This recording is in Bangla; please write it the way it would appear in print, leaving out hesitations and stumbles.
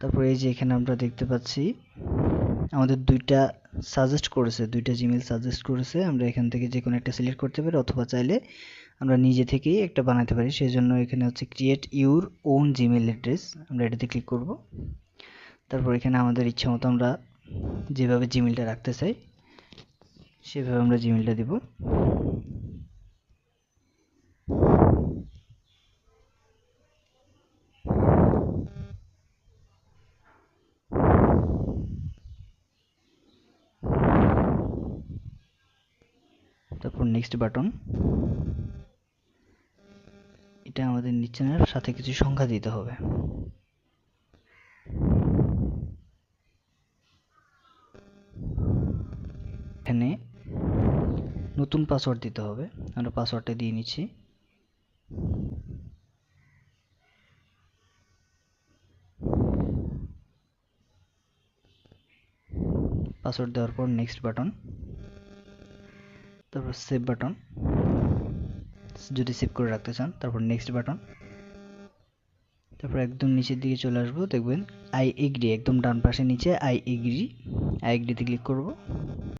তারপরে এই যে এখানে আমরা দেখতে পাচ্ছি আমাদের দুইটা জিমেইল সাজেস্ট করেছে। আমরা এখান থেকে যে কোনো একটা সিলেক্ট করতে পারি, অথবা চাইলে আমরা নিজে থেকেই একটা বানাতে পারি। সেজন্য এখানে হচ্ছে create your own Gmail address, আমরা এটাতে ক্লিক করব। তারপর এখানে আমাদের ইচ্ছা মতো আমরা যেভাবে জিমেইলটা রাখতে চাই সেভাবে আমরা জিমেইলটা দিব। তারপর নেক্সট বাটন। এটা আমাদের নিচের সাথে কিছু সংখ্যা দিতে হবে। এখানে নতুন পাসওয়ার্ড দিতে হবে, আমরা পাসওয়ার্ডটা দিয়ে নিচ্ছি। পাসওয়ার্ড দেওয়ার পর নেক্সট বাটন, তারপর সেভ বাটন যদি সেভ করে রাখতে চান, তারপর নেক্সট বাটন। তারপর একদম নিচের দিকে চলে আসবো, দেখবেন আই এগ্রি, একদম ডান পাশে নিচে আই এগ্রিতে ক্লিক করব।